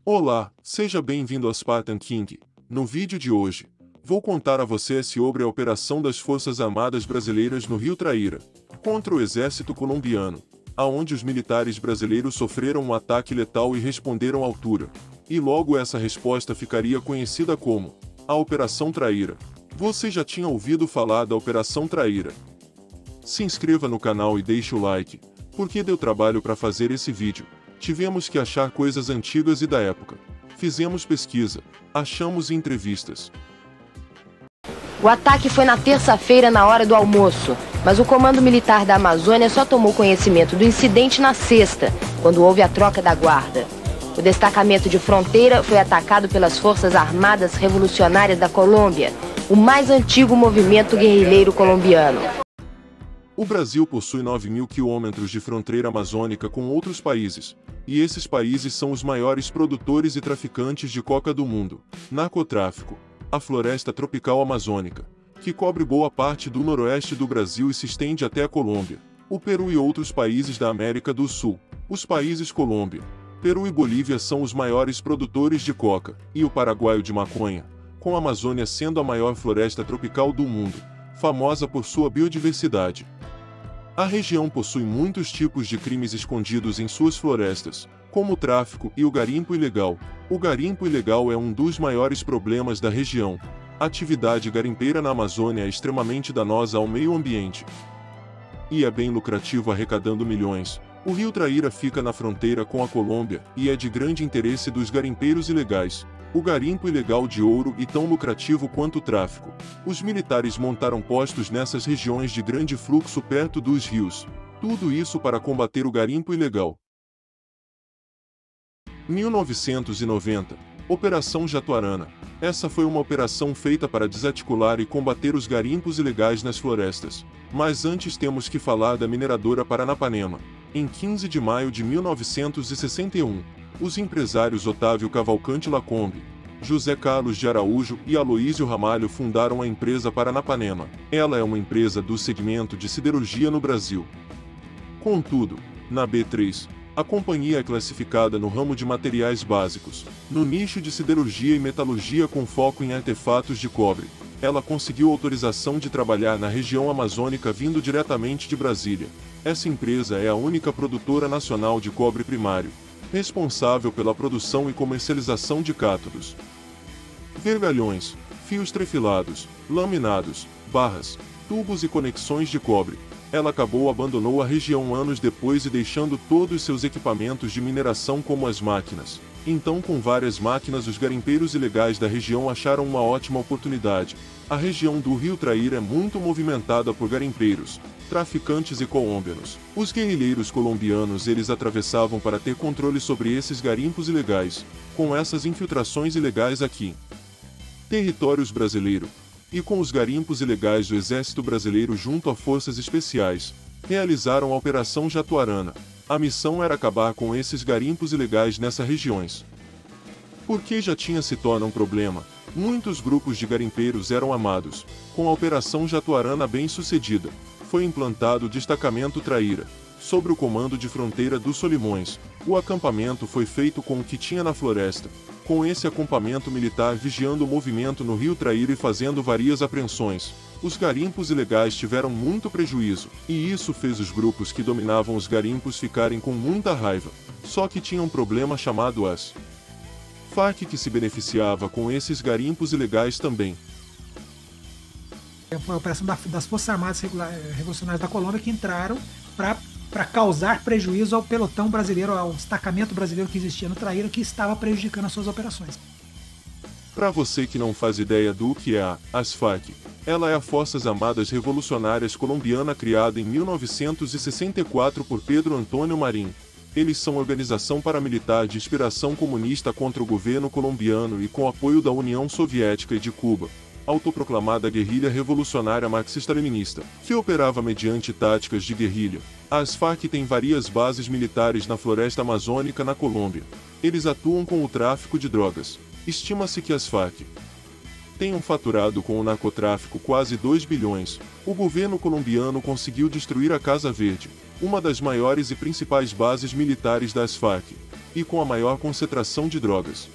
Olá, seja bem-vindo ao Spartan King. No vídeo de hoje, vou contar a você sobre a operação das Forças Armadas Brasileiras no Rio Traíra, contra o exército colombiano, aonde os militares brasileiros sofreram um ataque letal e responderam à altura. E logo essa resposta ficaria conhecida como a Operação Traíra. Você já tinha ouvido falar da Operação Traíra? Se inscreva no canal e deixe o like, porque deu trabalho para fazer esse vídeo. Tivemos que achar coisas antigas e da época. Fizemos pesquisa, achamos entrevistas. O ataque foi na terça-feira na hora do almoço, mas o Comando Militar da Amazônia só tomou conhecimento do incidente na sexta, quando houve a troca da guarda. O destacamento de fronteira foi atacado pelas Forças Armadas Revolucionárias da Colômbia, o mais antigo movimento guerrilheiro colombiano. O Brasil possui 9.000 quilômetros de fronteira amazônica com outros países, e esses países são os maiores produtores e traficantes de coca do mundo. Narcotráfico. A floresta tropical amazônica, que cobre boa parte do noroeste do Brasil e se estende até a Colômbia, o Peru e outros países da América do Sul. Os países Colômbia, Peru e Bolívia são os maiores produtores de coca, e o Paraguai de maconha, com a Amazônia sendo a maior floresta tropical do mundo, famosa por sua biodiversidade. A região possui muitos tipos de crimes escondidos em suas florestas, como o tráfico e o garimpo ilegal. O garimpo ilegal é um dos maiores problemas da região. A atividade garimpeira na Amazônia é extremamente danosa ao meio ambiente e é bem lucrativo, arrecadando milhões. O Rio Traíra fica na fronteira com a Colômbia e é de grande interesse dos garimpeiros ilegais. O garimpo ilegal de ouro e tão lucrativo quanto o tráfico. Os militares montaram postos nessas regiões de grande fluxo perto dos rios. Tudo isso para combater o garimpo ilegal. 1990. Operação Jatuarana. Essa foi uma operação feita para desarticular e combater os garimpos ilegais nas florestas. Mas antes temos que falar da mineradora Paranapanema. Em 15 de maio de 1961, os empresários Otávio Cavalcante Lacombe, José Carlos de Araújo e Aloísio Ramalho fundaram a empresa Paranapanema. Ela é uma empresa do segmento de siderurgia no Brasil. Contudo, na B3, a companhia é classificada no ramo de materiais básicos, no nicho de siderurgia e metalurgia com foco em artefatos de cobre. Ela conseguiu autorização de trabalhar na região amazônica vindo diretamente de Brasília. Essa empresa é a única produtora nacional de cobre primário, responsável pela produção e comercialização de cátodos, vergalhões, fios trefilados, laminados, barras, tubos e conexões de cobre. Ela abandonou a região anos depois e deixando todos seus equipamentos de mineração como as máquinas. Então, com várias máquinas, os garimpeiros ilegais da região acharam uma ótima oportunidade. A região do Rio Traíra é muito movimentada por garimpeiros, traficantes e colombianos. Os guerrilheiros colombianos eles atravessavam para ter controle sobre esses garimpos ilegais, com essas infiltrações ilegais aqui. Territórios brasileiro. E com os garimpos ilegais do Exército Brasileiro junto a forças especiais, realizaram a Operação Jatuarana. A missão era acabar com esses garimpos ilegais nessas regiões. Porque já tinha se torna um problema, muitos grupos de garimpeiros eram armados. Com a Operação Jatuarana bem sucedida, foi implantado o Destacamento Traíra, sob o comando de Fronteira dos Solimões. O acampamento foi feito com o que tinha na floresta, com esse acampamento militar vigiando o movimento no Rio Traíra e fazendo várias apreensões. Os garimpos ilegais tiveram muito prejuízo, e isso fez os grupos que dominavam os garimpos ficarem com muita raiva. Só que tinha um problema chamado as Farc, que se beneficiava com esses garimpos ilegais também. Foi a operação das Forças Armadas Revolucionárias da Colômbia que entraram para causar prejuízo ao pelotão brasileiro, ao destacamento brasileiro que existia no Traíra, que estava prejudicando as suas operações. Para você que não faz ideia do que é as Farc, ela é a Forças Armadas Revolucionárias Colombiana criada em 1964 por Pedro Antônio Marín. Eles são organização paramilitar de inspiração comunista contra o governo colombiano e com apoio da União Soviética e de Cuba. Autoproclamada guerrilha revolucionária marxista-leninista, que operava mediante táticas de guerrilha. As Farc têm várias bases militares na floresta amazônica na Colômbia. Eles atuam com o tráfico de drogas. Estima-se que as Farc tenham faturado com o narcotráfico quase 2 bilhões. O governo colombiano conseguiu destruir a Casa Verde, uma das maiores e principais bases militares das Farc. e com a maior concentração de drogas.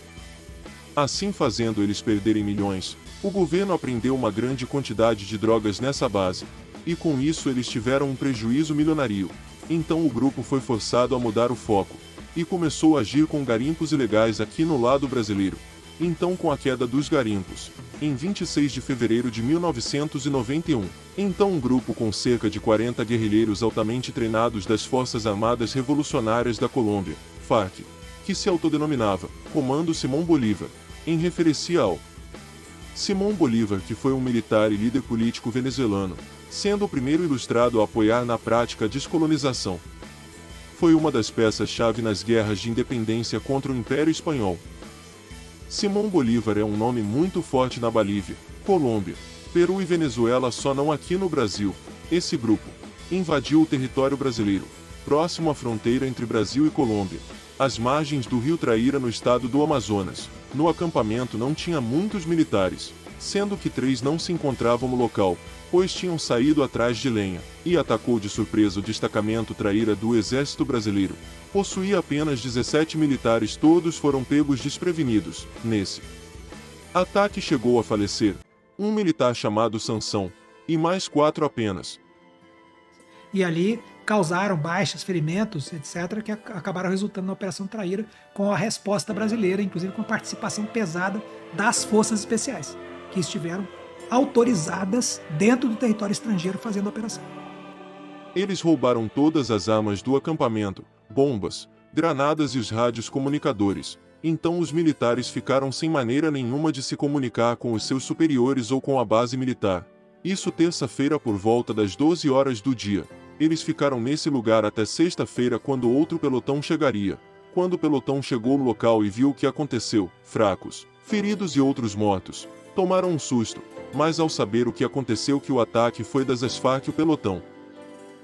Assim, fazendo eles perderem milhões, o governo apreendeu uma grande quantidade de drogas nessa base, e com isso eles tiveram um prejuízo milionário. Então o grupo foi forçado a mudar o foco, e começou a agir com garimpos ilegais aqui no lado brasileiro. Então, com a queda dos garimpos, em 26 de fevereiro de 1991, então um grupo com cerca de 40 guerrilheiros altamente treinados das Forças Armadas Revolucionárias da Colômbia, FARC, que se autodenominava Comando Simón Bolívar, em referência ao Simón Bolívar, que foi um militar e líder político venezuelano, sendo o primeiro ilustrado a apoiar na prática a descolonização. Foi uma das peças-chave nas guerras de independência contra o Império Espanhol. Simón Bolívar é um nome muito forte na Bolívia, Colômbia, Peru e Venezuela, só não aqui no Brasil. Esse grupo invadiu o território brasileiro, próximo à fronteira entre Brasil e Colômbia, às margens do rio Traíra, no estado do Amazonas. No acampamento não tinha muitos militares, sendo que 3 não se encontravam no local, pois tinham saído atrás de lenha, e atacou de surpresa o destacamento Traíra do Exército Brasileiro. Possuía apenas 17 militares, todos foram pegos desprevenidos. Nesse ataque chegou a falecer um militar chamado Sansão, e mais 4 apenas. E ali causaram baixas, ferimentos, etc., que acabaram resultando na Operação Traíra, com a resposta brasileira, inclusive com a participação pesada das forças especiais, que estiveram autorizadas dentro do território estrangeiro fazendo a operação. Eles roubaram todas as armas do acampamento, bombas, granadas e os rádios comunicadores. Então os militares ficaram sem maneira nenhuma de se comunicar com os seus superiores ou com a base militar. Isso terça-feira por volta das 12 horas do dia. Eles ficaram nesse lugar até sexta-feira, quando outro pelotão chegaria. Quando o pelotão chegou no local e viu o que aconteceu, fracos, feridos e outros mortos, tomaram um susto, mas ao saber o que aconteceu, que o ataque foi das Farc, o pelotão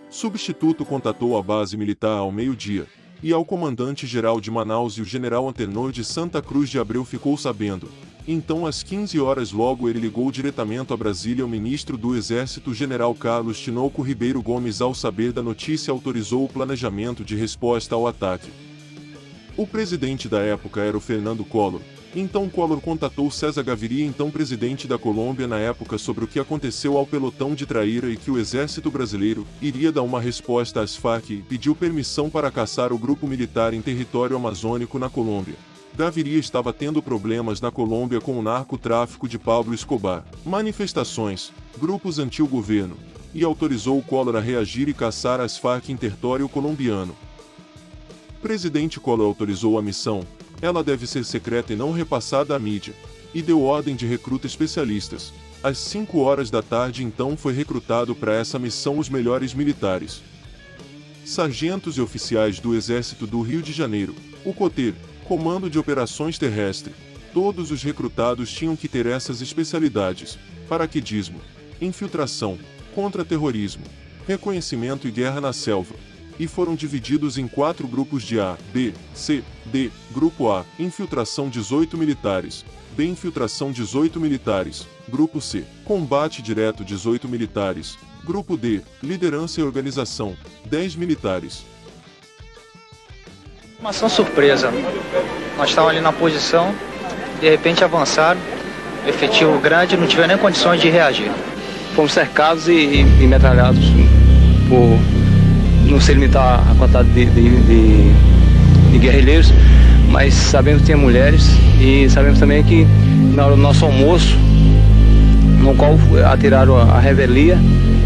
substituto contatou a base militar ao meio-dia, e ao comandante-geral de Manaus, e o general Antenor de Santa Cruz de Abreu ficou sabendo. Então às 15 horas logo ele ligou diretamente a Brasília. O ministro do Exército, general Carlos Tinoco Ribeiro Gomes, ao saber da notícia, autorizou o planejamento de resposta ao ataque. O presidente da época era o Fernando Collor. Então Collor contatou César Gaviria, então presidente da Colômbia na época, sobre o que aconteceu ao pelotão de Traíra e que o exército brasileiro iria dar uma resposta às Farc, e pediu permissão para caçar o grupo militar em território amazônico na Colômbia. Gaviria estava tendo problemas na Colômbia com o narcotráfico de Pablo Escobar, manifestações, grupos anti-governo, e autorizou o Collor a reagir e caçar as Farc em território colombiano. Presidente Collor autorizou a missão. Ela deve ser secreta e não repassada à mídia, e deu ordem de recruta especialistas. Às 5 horas da tarde então foi recrutado para essa missão os melhores militares. Sargentos e oficiais do Exército do Rio de Janeiro, o COTER, Comando de Operações Terrestres. Todos os recrutados tinham que ter essas especialidades: paraquedismo, infiltração, contra-terrorismo, reconhecimento e guerra na selva. E foram divididos em 4 grupos de A, B, C, D. Grupo A, infiltração 18 militares. B, infiltração 18 militares. Grupo C, combate direto 18 militares. Grupo D, liderança e organização 10 militares. Uma ação surpresa. Nós estávamos ali na posição, de repente avançaram, efetivo grande, não tiveram nem condições de reagir. Fomos cercados e metralhados por não se limitar a quantidade de guerrilheiros, mas sabemos que tinha mulheres e sabemos também que na hora do nosso almoço, no qual atiraram a revelia,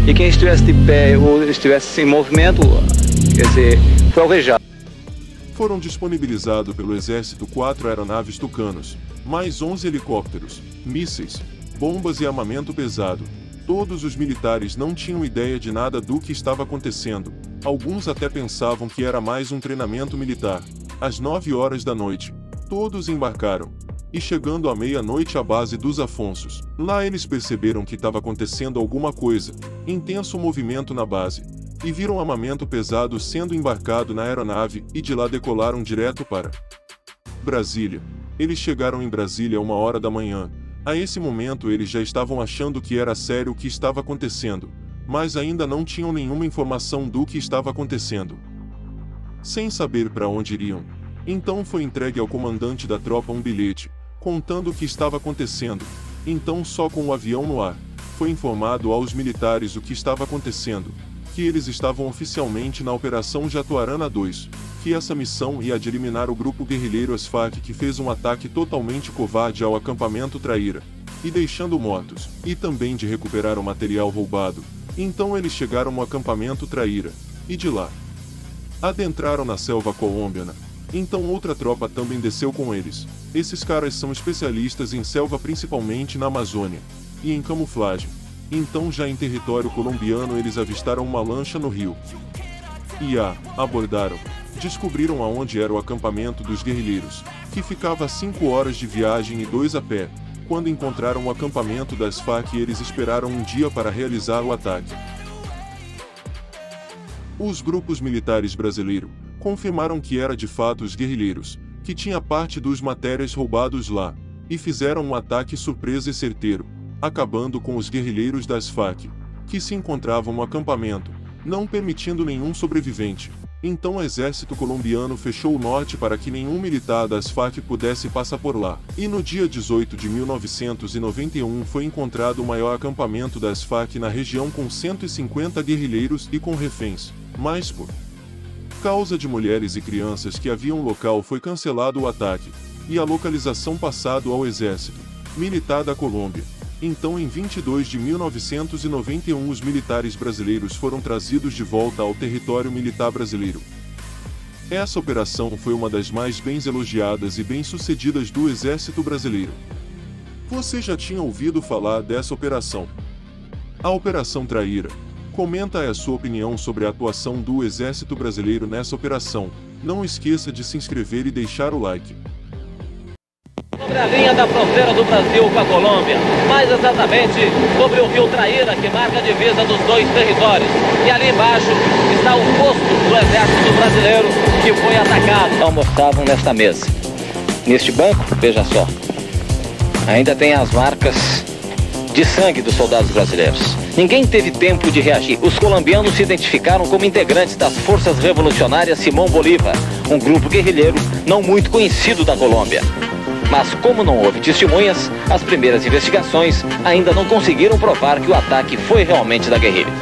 e quem estivesse de pé ou estivesse em movimento, quer dizer, foi alvejado. Foram disponibilizados pelo Exército 4 aeronaves Tucanos, mais 11 helicópteros, mísseis, bombas e armamento pesado. Todos os militares não tinham ideia de nada do que estava acontecendo. Alguns até pensavam que era mais um treinamento militar. Às 9 horas da noite, todos embarcaram. E chegando à meia-noite à base dos Afonsos, lá eles perceberam que estava acontecendo alguma coisa. Intenso movimento na base. E viram armamento pesado sendo embarcado na aeronave, e de lá decolaram direto para Brasília. Eles chegaram em Brasília 1h da manhã. A esse momento eles já estavam achando que era sério o que estava acontecendo, mas ainda não tinham nenhuma informação do que estava acontecendo. Sem saber para onde iriam, Então foi entregue ao comandante da tropa um bilhete, contando o que estava acontecendo. Então, só com o avião no ar, foi informado aos militares o que estava acontecendo, que eles estavam oficialmente na Operação Jatuarana II, que essa missão ia de eliminar o grupo guerrilheiro As-FARC que fez um ataque totalmente covarde ao acampamento Traíra, e deixando mortos, e também de recuperar o material roubado. Então eles chegaram no acampamento Traíra, e de lá adentraram na selva colombiana. Então outra tropa também desceu com eles. Esses caras são especialistas em selva, principalmente na Amazônia, e em camuflagem. Então já em território colombiano eles avistaram uma lancha no rio. E abordaram. Descobriram aonde era o acampamento dos guerrilheiros, que ficava a 5 horas de viagem e 2 a pé. Quando encontraram o acampamento das FARC, eles esperaram um dia para realizar o ataque. Os grupos militares brasileiros confirmaram que era de fato os guerrilheiros, que tinha parte dos materiais roubados lá, e fizeram um ataque surpresa e certeiro, acabando com os guerrilheiros das FARC, que se encontravam no acampamento, não permitindo nenhum sobrevivente. Então o exército colombiano fechou o norte para que nenhum militar das FARC pudesse passar por lá. E no dia 18 de 1991 foi encontrado o maior acampamento das FARC na região com 150 guerrilheiros e com reféns. Mas por causa de mulheres e crianças que haviam no local foi cancelado o ataque, e a localização passado ao exército militar da Colômbia. Então em 22 de 1991 os militares brasileiros foram trazidos de volta ao território militar brasileiro. Essa operação foi uma das mais bem elogiadas e bem-sucedidas do exército brasileiro. Você já tinha ouvido falar dessa operação? A Operação Traíra. Comenta aí a sua opinião sobre a atuação do exército brasileiro nessa operação. Não esqueça de se inscrever e deixar o like. Sobre a linha da fronteira do Brasil com a Colômbia, mais exatamente sobre o rio Traíra, que marca a divisa dos dois territórios. E ali embaixo está o posto do exército brasileiro que foi atacado. Almoçavam nesta mesa. Neste banco, veja só, ainda tem as marcas de sangue dos soldados brasileiros. Ninguém teve tempo de reagir. Os colombianos se identificaram como integrantes das Forças Revolucionárias Simón Bolívar, um grupo guerrilheiro não muito conhecido da Colômbia. Mas como não houve testemunhas, as primeiras investigações ainda não conseguiram provar que o ataque foi realmente da guerrilha.